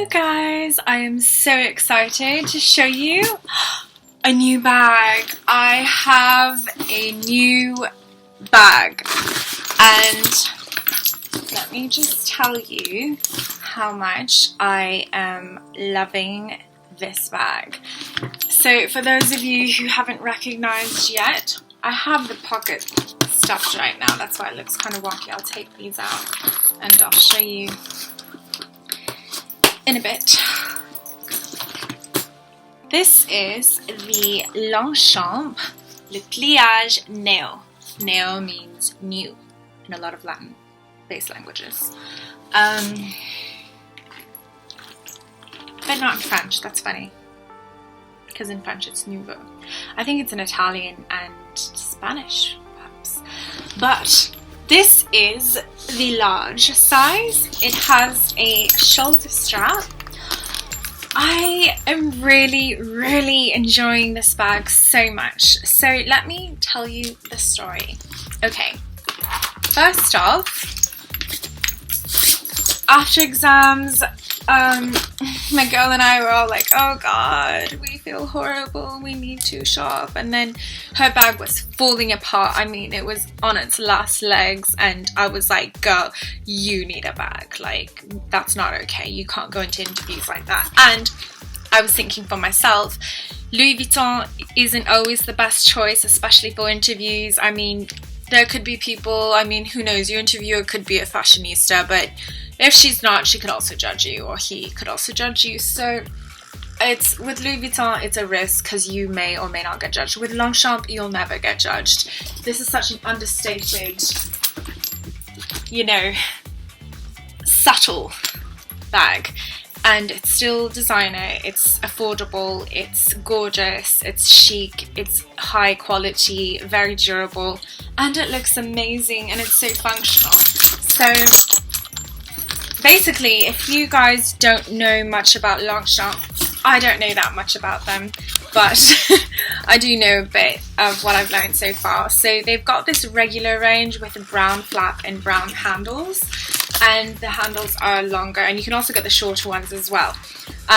guys, I am so excited to show you a new bag. I have a new bag and let me just tell you how much I am loving this bag. So for those of you who haven't recognized yet, I have the pocket stuffed right now. That's why it looks kind of wonky. I'll take these out and I'll show you in a bit. This is the Longchamp Le Pliage NEO. NEO means new in a lot of Latin-based languages. But not in French, that's funny. Because in French it's nouveau. I think it's in Italian and Spanish, perhaps. But this is the large size. It has a shoulder strap. I am really enjoying this bag so much. So let me tell you the story. Okay, first off, after exams, my girl and I were all like, oh god, we feel horrible, we need to shop. And then her bag was falling apart. I mean, it was on its last legs and I was like, girl, you need a bag. Like, that's not okay. You can't go into interviews like that. And I was thinking for myself, Louis Vuitton isn't always the best choice, especially for interviews. I mean, there could be people, I mean, who knows, your interviewer could be a fashionista, but if she's not, she could also judge you, or he could also judge you. So it's with Louis Vuitton, it's a risk because you may or may not get judged. With Longchamp, you'll never get judged. This is such an understated, you know, subtle bag. And it's still designer, it's affordable, it's gorgeous, it's chic, it's high quality, very durable, and it looks amazing and it's so functional. So basically, if you guys don't know much about Longchamp, I don't know that much about them, but I do know a bit of what I've learned so far. So they've got this regular range with a brown flap and brown handles, and the handles are longer, and you can also get the shorter ones as well.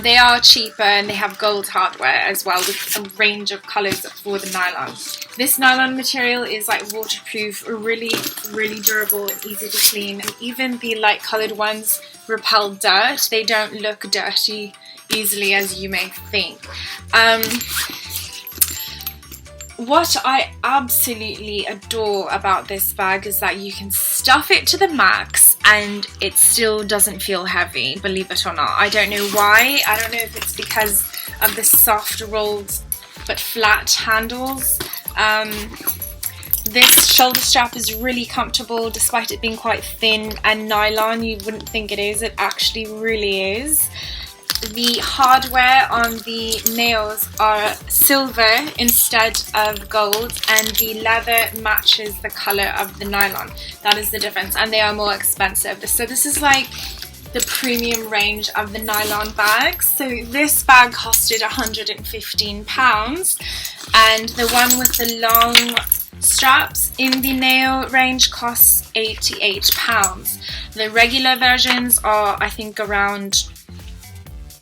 They are cheaper and they have gold hardware as well with a range of colours for the nylon. This nylon material is like waterproof, really durable and easy to clean, and even the light coloured ones repel dirt. They don't look dirty easily as you may think. What I absolutely adore about this bag is that you can stuff it to the max and it still doesn't feel heavy, believe it or not. I don't know why. I don't know if it's because of the soft rolled but flat handles. This shoulder strap is really comfortable despite it being quite thin and nylon. You wouldn't think it is, it actually really is. The hardware on the nails are silver instead of gold, and the leather matches the colour of the nylon. That is the difference, and they are more expensive. So this is like the premium range of the nylon bags. So this bag costed £115, and the one with the long straps in the Neo range costs £88. The regular versions are, I think, around,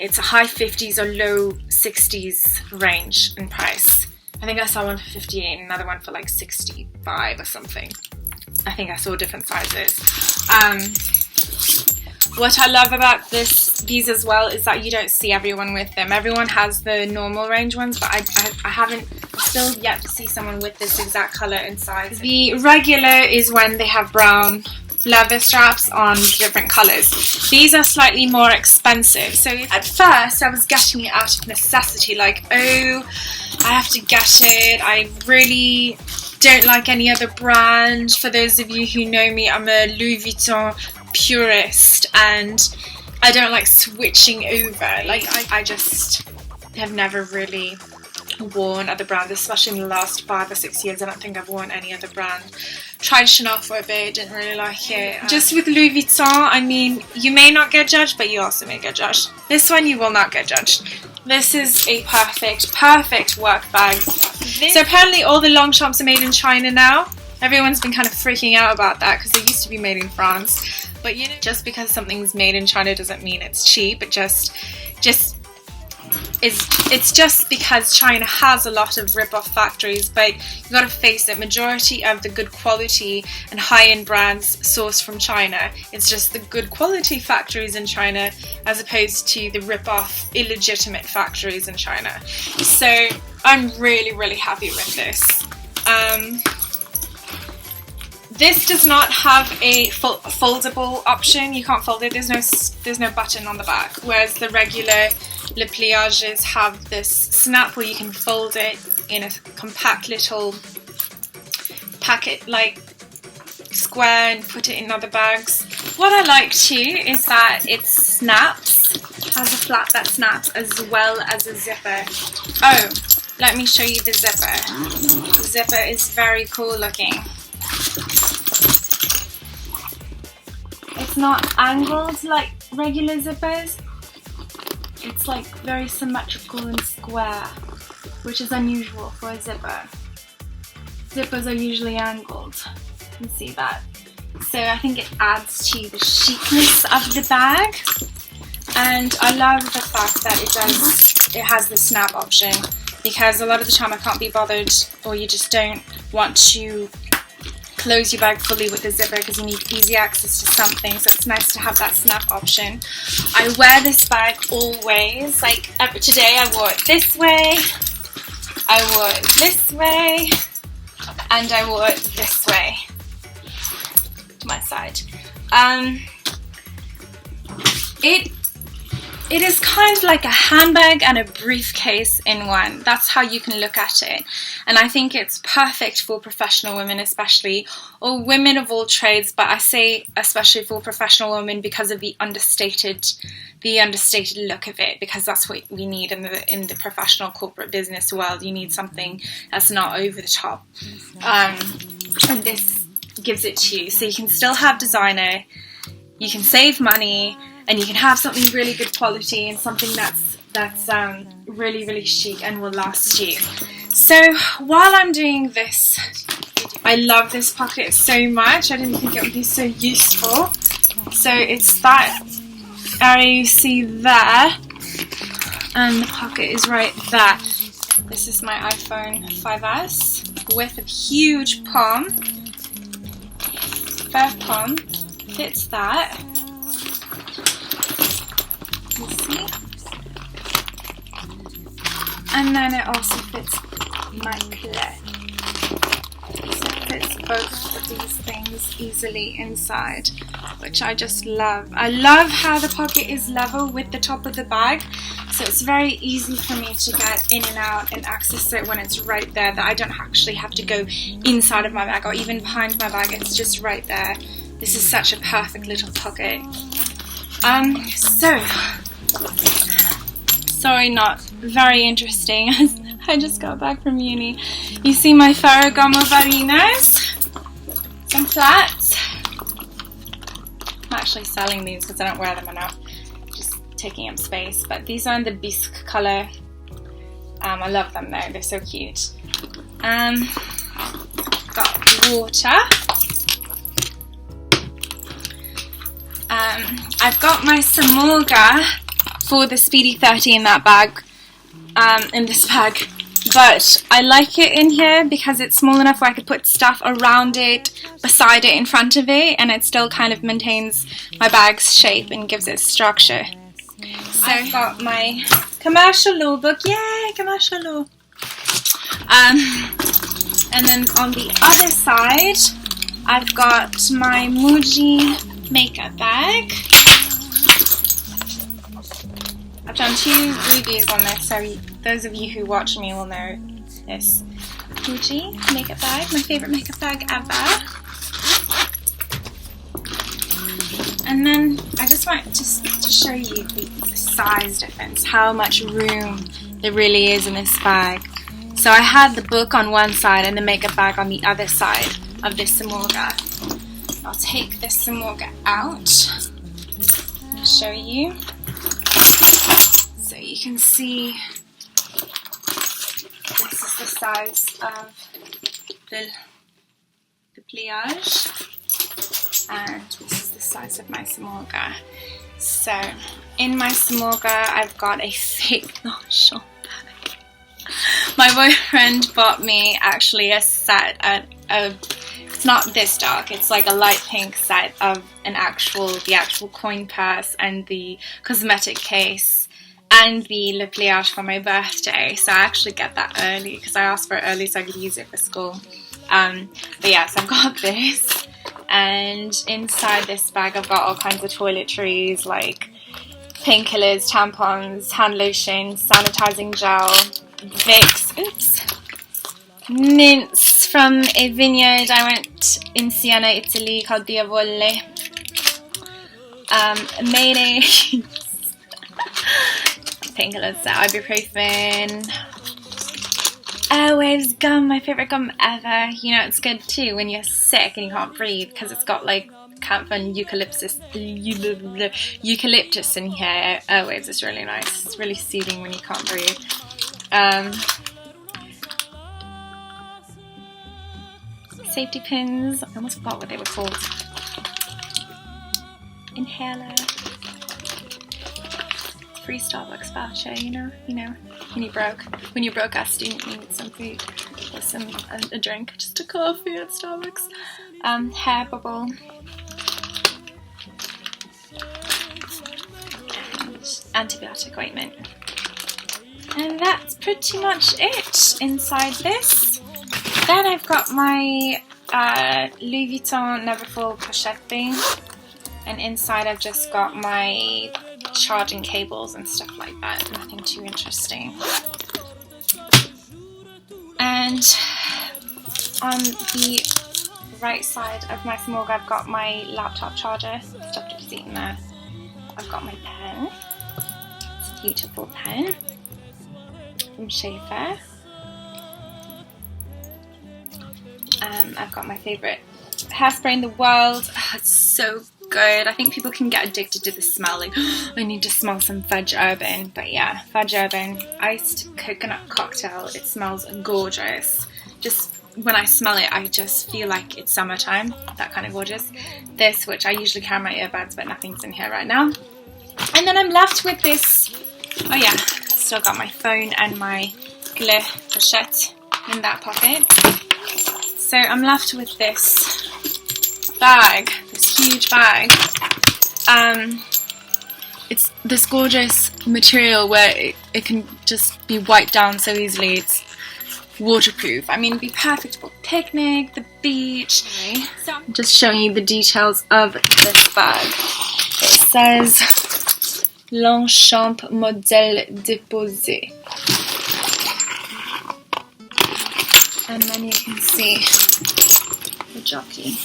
it's a high 50s or low 60s range in price. I think I saw one for 58 and another one for like 65 or something. I think I saw different sizes. What I love about these as well is that you don't see everyone with them. Everyone has the normal range ones, but I haven't still yet to see someone with this exact colour and size. The regular is when they have brown leather straps on different colours. These are slightly more expensive. So at first I was getting it out of necessity, like, oh, I have to get it. I really don't like any other brand. For those of you who know me, I'm a Louis Vuitton purist and I don't like switching over. Like, I just have never really worn other brands, especially in the last 5 or 6 years. I don't think I've worn any other brand. Tried Chanel for a bit, didn't really like it. Just with Louis Vuitton, I mean, you may not get judged, but you also may get judged. This one you will not get judged. This is a perfect work bag. So apparently all the Longchamps are made in China now. Everyone's been kind of freaking out about that because they used to be made in France. But you know, just because something's made in China doesn't mean it's cheap. It's just because China has a lot of rip-off factories, but you gotta face it, majority of the good quality and high-end brands sourced from China. It's just the good quality factories in China as opposed to the rip-off illegitimate factories in China. So I'm really happy with this. This does not have a foldable option. You can't fold it. There's no button on the back. Whereas the regular Le Pliages have this snap where you can fold it in a compact little packet like square and put it in other bags. What I like too is that it snaps, has a flap that snaps as well as a zipper. Oh, let me show you the zipper. The zipper is very cool looking. It's not angled like regular zippers. It's like very symmetrical and square, which is unusual for a zipper. Zippers are usually angled. You can see that. So I think it adds to the chicness of the bag. And I love the fact that it has the snap option, because a lot of the time I can't be bothered, or you just don't want to close your bag fully with the zipper because you need easy access to something, so it's nice to have that snap option. I wear this bag always, like today I wore it this way, I wore it this way, and I wore it this way to my side. It is kind of like a handbag and a briefcase in one. That's how you can look at it. And I think it's perfect for professional women especially, or women of all trades, but I say especially for professional women because of the understated look of it, because that's what we need in the professional corporate business world. You need something that's not over the top. And this gives it to you. So you can still have designer, you can save money, and you can have something really good quality and something that's really chic and will last you. So while I'm doing this, I love this pocket so much. I didn't think it would be so useful. So it's that area you see there, and the pocket is right there. This is my iPhone 5S with a huge palm. Fair palm fits that. You see? And then it also fits my plait. So it fits both of these things easily inside, which I just love. I love how the pocket is level with the top of the bag, so it's very easy for me to get in and out and access it when it's right there, that I don't actually have to go inside of my bag or even behind my bag. It's just right there. This is such a perfect little pocket. Sorry, not very interesting. I just got back from uni. You see my Ferragamo Varinas? Some flats. I'm actually selling these because I don't wear them enough. Just taking up space. But these are in the bisque colour. I love them though. They're so cute. Got water. I've got my Samorga for the Speedy 30 in that bag, in this bag, but I like it in here because it's small enough where I could put stuff around it, beside it, in front of it, and it still kind of maintains my bag's shape and gives it structure. So I've got my commercial law book, yay, commercial law. And then on the other side, I've got my Muji makeup bag. I've done 2 reviews on this, so those of you who watch me will know this. Muji makeup bag, my favourite makeup bag ever. And then I just want to show you the size difference, how much room there really is in this bag. So I had the book on one side and the makeup bag on the other side of this Samorga. I'll take this Samorga out and show you. So you can see this is the size of the pliage, and this is the size of my smorga. So in my smorga I've got a fake Longchamp bag. My boyfriend bought me actually a set it's not this dark, it's like a light pink set of the actual coin purse and the cosmetic case and the Le Pliage for my birthday. So I actually get that early because I asked for it early so I could use it for school. But yeah, so I've got this, and inside this bag I've got all kinds of toiletries like painkillers, tampons, hand lotion, sanitizing gel, Vicks, mints from a vineyard I went in Siena, Italy called Diavole, mayonnaise, painkillers, ibuprofen, Airwaves gum, my favourite gum ever. You know, it's good too when you're sick and you can't breathe because it's got like camphor and eucalyptus in here. Airwaves is really nice. It's really soothing when you can't breathe. Safety pins. I almost forgot what they were called. Inhaler. Free Starbucks voucher, you know, when you're broke as a student, you need some food or a drink, just a coffee at Starbucks. Hair bubble, and antibiotic ointment, and that's pretty much it inside this. Then I've got my Louis Vuitton Neverfull pochette thing, and inside I've just got my charging cables and stuff like that, nothing too interesting. And on the right side of my smorgasbord I've got my laptop charger stuffed up in there. I've got my pen, it's a beautiful pen from Schaefer. I've got my favourite hairspray in the world. Oh, it's so good. I think people can get addicted to the smell, like, oh, I need to smell some Fudge Urban. But yeah, Fudge Urban iced coconut cocktail. It smells gorgeous. Just when I smell it, I just feel like it's summertime. That kind of gorgeous. This, which I usually carry my earbuds, but nothing's in here right now. And then I'm left with this. Oh yeah, still got my phone and my Gle pochette in that pocket. So I'm left with this bag, this huge bag. It's this gorgeous material where it can just be wiped down so easily. It's waterproof. I mean, it'd be perfect for picnic, the beach. Okay. So I'm just showing you the details of this bag. It says Longchamp Modèle Déposé. And then you can see the jockey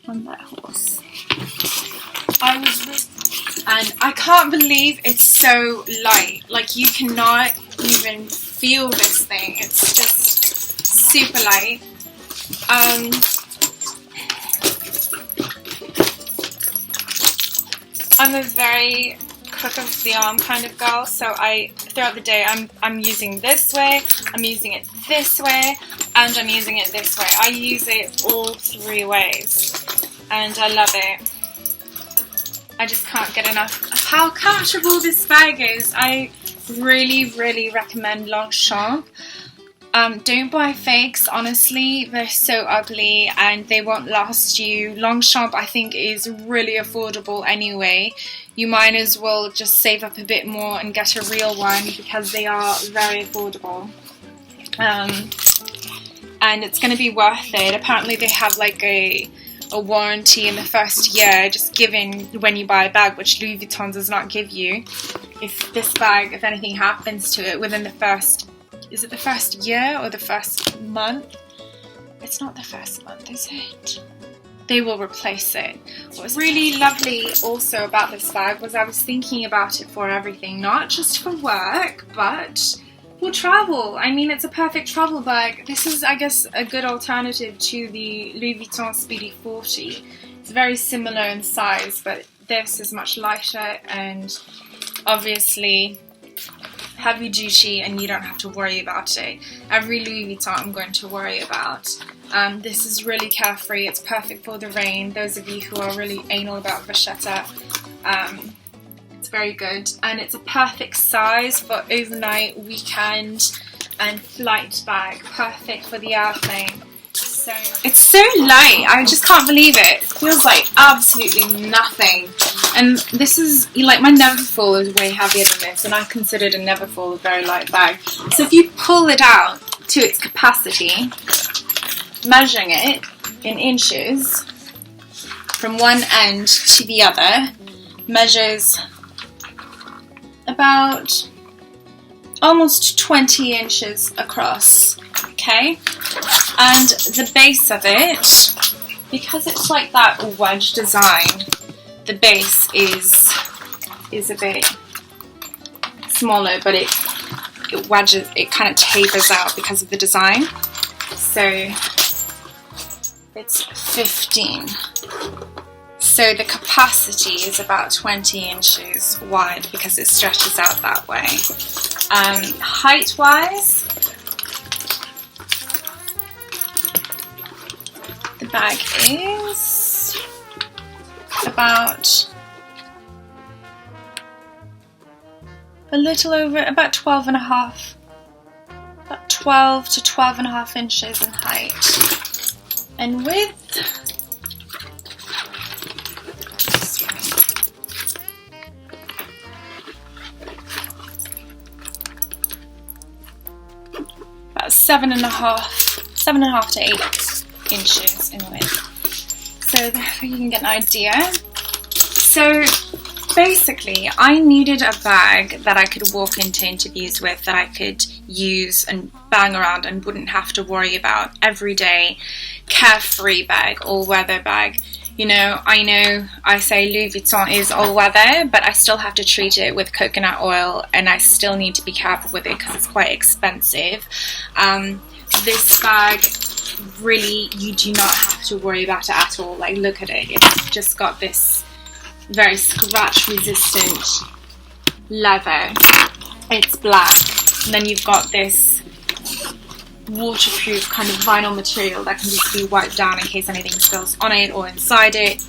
on that horse. And I can't believe it's so light. Like, you cannot even feel this thing. It's just super light. I'm a very quick of the arm kind of girl, so throughout the day I'm using this way, I'm using it this way, and I'm using it this way. I use it all three ways, and I love it. I just can't get enough of how comfortable this bag is. I really, really recommend Longchamp. Don't buy fakes, honestly, they're so ugly and they won't last you. Longchamp, I think, is really affordable anyway. You might as well just save up a bit more and get a real one because they are very affordable. And it's going to be worth it. Apparently they have like a warranty in the first year just given when you buy a bag, which Louis Vuitton does not give you. If this bag, if anything happens to it within the first, is it the first year or the first month? It's not the first month, is it? They will replace it. What was really lovely also about this bag was I was thinking about it for everything, not just for work, but for travel. I mean, it's a perfect travel bag. This is, I guess, a good alternative to the Louis Vuitton Speedy 40. It's very similar in size, but this is much lighter and obviously heavy duty, and you don't have to worry about it. Every Louis Vuitton I'm going to worry about. This is really carefree. It's perfect for the rain. Those of you who are really anal about vachetta, it's very good. And it's a perfect size for overnight, weekend, and flight bag. Perfect for the airplane. So it's so light. I just can't believe it. It feels like absolutely nothing. And this is, like, my Neverfull is way heavier than this, and I considered a Neverfull a very light bag. So if you pull it out to its capacity, measuring it in inches from one end to the other, measures about almost 20 inches across, okay? And the base of it, because it's like that wedge design, the base is a bit smaller, but it wedges, it kind of tapers out because of the design. So it's 15. So the capacity is about 20 inches wide because it stretches out that way. Height-wise, the bag is about a little over, about 12 and a half, about 12 to 12 and a half inches in height. And width, about 7.5 to 8 inches in width. So there you can get an idea. So basically, I needed a bag that I could walk into interviews with, that I could use and bang around and wouldn't have to worry about everyday, carefree bag, all-weather bag. You know I say Louis Vuitton is all-weather, but I still have to treat it with coconut oil, and I still need to be careful with it because it's quite expensive. This bag, really, you do not have to worry about it at all. Like, look at it. It's just got this very scratch resistant leather. It's black, and then you've got this waterproof kind of vinyl material that can just be wiped down in case anything spills on it or inside it.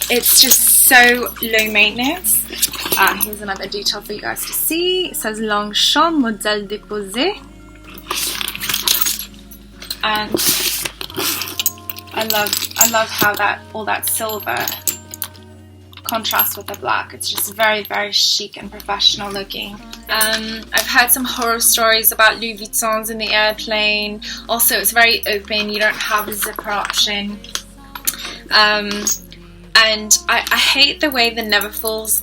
It's just so low maintenance. Here's another detail for you guys to see. It says Longchamp modèle déposé, and I love how all that silver contrast with the black. It's just very, very chic and professional looking. I've heard some horror stories about Louis Vuittons in the airplane. Also, it's very open. You don't have a zipper option. And I hate the way the Neverfulls,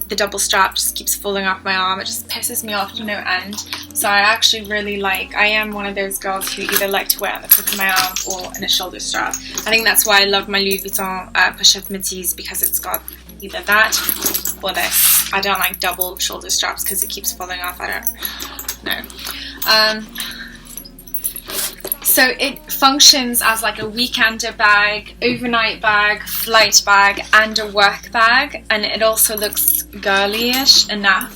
the double strap just keeps falling off my arm. It just pisses me off to no end. So I actually really I am one of those girls who either like to wear it on the crook of my arm or in a shoulder strap. I think that's why I love my Louis Vuitton push-up Métis, because it's got either that or this. I don't like double shoulder straps because it keeps falling off. I don't know. So it functions as like a weekender bag, overnight bag, flight bag, and a work bag, and it also looks girly enough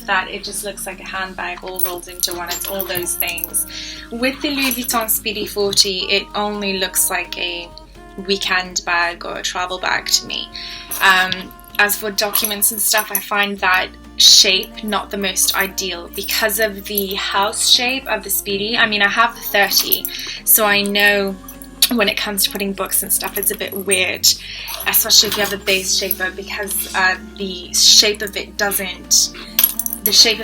that it just looks like a handbag all rolled into one. It's all those things. With the Louis Vuitton Speedy 40, it only looks like a weekend bag or a travel bag to me. As for documents and stuff, I find that shape not the most ideal because of the house shape of the Speedy. I mean, I have the 30, so I know when it comes to putting books and stuff, it's a bit weird, especially if you have a base shaper, because the shape of it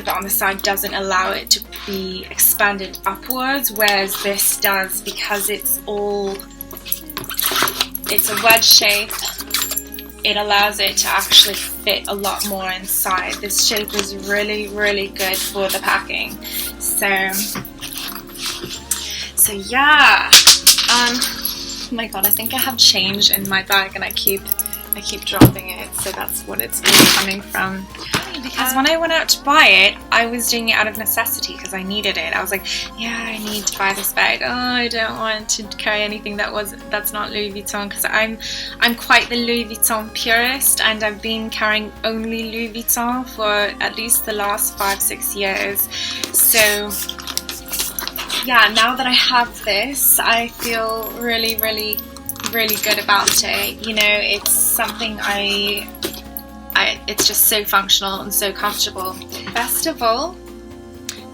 on the side doesn't allow it to be expanded upwards, whereas this does, because it's a wedge shape. It allows it to actually fit a lot more inside. This shape is really, really good for the packing. So yeah. Oh my god, I think I have change in my bag and I keep dropping it, so that's what it's really coming from. Because when I went out to buy it, I was doing it out of necessity because I needed it. I was like, yeah, I need to buy this bag. Oh, I don't want to carry anything that's not Louis Vuitton, because I'm quite the Louis Vuitton purist, and I've been carrying only Louis Vuitton for at least the last 5-6 years. So yeah, now that I have this, I feel really good about it. You know, it's something it's just so functional and so comfortable. Best of all,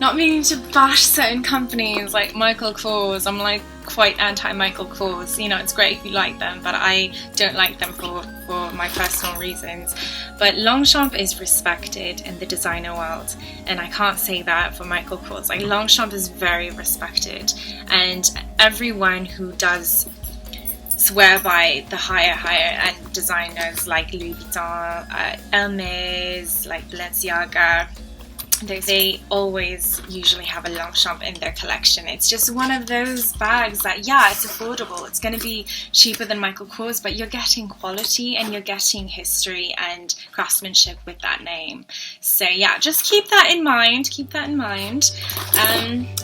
not meaning to bash certain companies like Michael Kors. I'm like quite anti-Michael Kors. You know, it's great if you like them, but I don't like them for my personal reasons. But Longchamp is respected in the designer world, and I can't say that for Michael Kors. Like, Longchamp is very respected, and everyone who does swear by the higher end designers like Louis Vuitton, Hermes, like Balenciaga, they always usually have a Longchamp in their collection. It's just one of those bags that, yeah, it's affordable. It's going to be cheaper than Michael Kors, but you're getting quality and you're getting history and craftsmanship with that name. So yeah, just keep that in mind.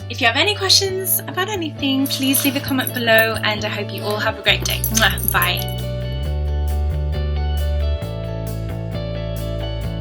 If you have any questions about anything, please leave a comment below, and I hope you all have a great day. Bye.